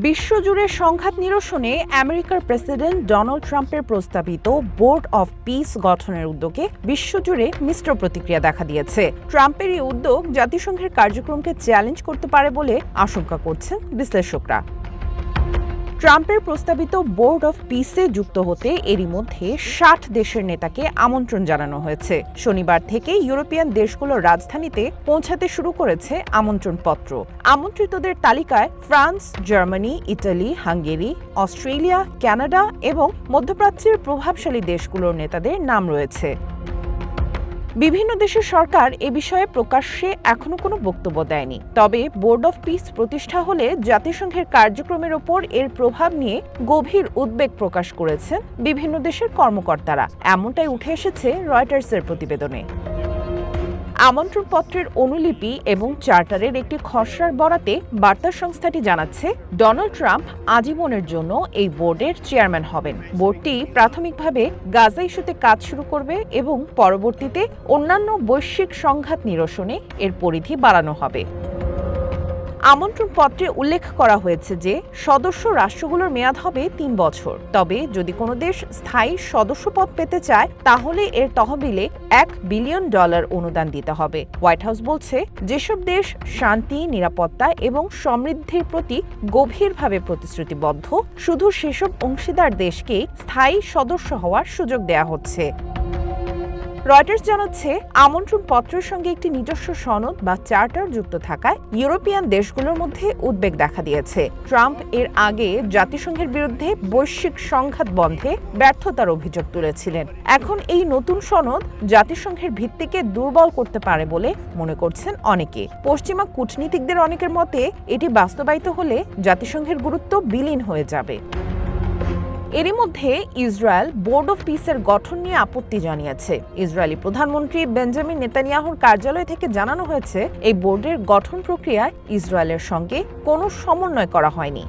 বিশ্বজুড়ে সংঘাত নিরসনে আমেরিকার প্রেসিডেন্ট ডোনাল্ড ট্রাম্পের প্রস্তাবিত বোর্ড অব পিস গঠনের উদ্যোগে বিশ্বজুড়ে মিশ্র প্রতিক্রিয়া দেখা দিয়েছে। ট্রাম্পের এই উদ্যোগ জাতিসংঘের কার্যক্রমকে চ্যালেঞ্জ করতে পারে বলে আশঙ্কা করছেন বিশ্লেষকরা। ট্রাম্পের প্রস্তাবিত বোর্ড অফ পিসে যুক্ত হতে এরই মধ্যে ৬০ দেশের নেতাকে আমন্ত্রণ জানানো হয়েছে। শনিবার থেকে ইউরোপিয়ান দেশগুলোর রাজধানীতে পৌঁছাতে শুরু করেছে আমন্ত্রণপত্র। আমন্ত্রিতদের তালিকায় France, Germany, Italy, Hungary, Australia, Canada এবং মধ্যপ্রাচ্যের প্রভাবশালী দেশগুলোর নেতাদের নাম রয়েছে। বিভিন্ন দেশের সরকার এ বিষয়ে প্রকাশ্যে এখনো কোনো বক্তব্য দেয়নি। তবে বোর্ড অফ পিস প্রতিষ্ঠা হলে জাতিসংঘের কার্যক্রমের ওপর এর প্রভাব নিয়ে গভীর উদ্বেগ প্রকাশ করেছেন বিভিন্ন দেশের কর্মকর্তারা। এমনটাই উঠে এসেছে রয়টার্সের প্রতিবেদনে। আমন্ত্রণপত্রের অনুলিপি এবং চার্টারের একটি খসড়ার বরাতে বার্তা সংস্থাটি জানাচ্ছে, ডোনাল্ড ট্রাম্প আজীবনের জন্য এই বোর্ডের চেয়ারম্যান হবেন। বোর্ডটি প্রাথমিকভাবে গাজা ইস্যুতে কাজ শুরু করবে এবং পরবর্তীতে অন্যান্য বৈশ্বিক সংঘাত নিরসনে এর পরিধি বাড়ানো হবে। আমন্ত্রণপত্রে উল্লেখ করা হয়েছে যে সদস্য রাষ্ট্রগুলোর মেয়াদ হবে ৩ বছর। তবে যদি কোনো দেশ স্থায়ী সদস্যপদ পেতে চায় তাহলে এর তহবিলে $1 বিলিয়ন অনুদান দিতে হবে। হোয়াইট হাউস বলছে, যেসব দেশ শান্তি, নিরাপত্তা এবং সমৃদ্ধির প্রতি গভীরভাবে প্রতিশ্রুতিবদ্ধ, শুধু সেসব অংশীদার দেশকে স্থায়ী সদস্য হওয়ার সুযোগ দেয়া হচ্ছে। রয়টার্স জানাচ্ছে, আমন্ত্রণপত্রের সঙ্গে একটি নিজস্ব সনদ বা চার্টার যুক্ত থাকায় ইউরোপিয়ান দেশগুলোর মধ্যে উদ্বেগ দেখা দিয়েছে। ট্রাম্প এর আগে জাতিসংঘের বিরুদ্ধে বৈশ্বিক সংঘাত বন্ধে ব্যর্থতার অভিযোগ তুলেছিলেন। এখন এই নতুন সনদ জাতিসংঘের ভিত্তিকে দুর্বল করতে পারে বলে মনে করছেন অনেকে। পশ্চিমা কূটনীতিকদের অনেকের মতে এটি বাস্তবায়িত হলে জাতিসংঘের গুরুত্ব বিলীন হয়ে যাবে। এরই মধ্যে ইসরায়েল বোর্ড অফ পিসের গঠন নিয়ে আপত্তি জানিয়েছে। ইসরায়েলি প্রধানমন্ত্রী বেঞ্জামিন নেতানিয়াহুর কার্যালয় থেকে জানানো হয়েছে, এই বোর্ডের গঠন প্রক্রিয়ায় ইসরায়েলের সঙ্গে কোনো সমন্বয় করা হয়নি।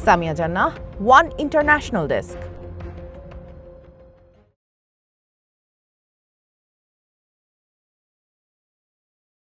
সামিয়া জান্নাহ, ওয়ান ইন্টারন্যাশনাল ডেস্ক।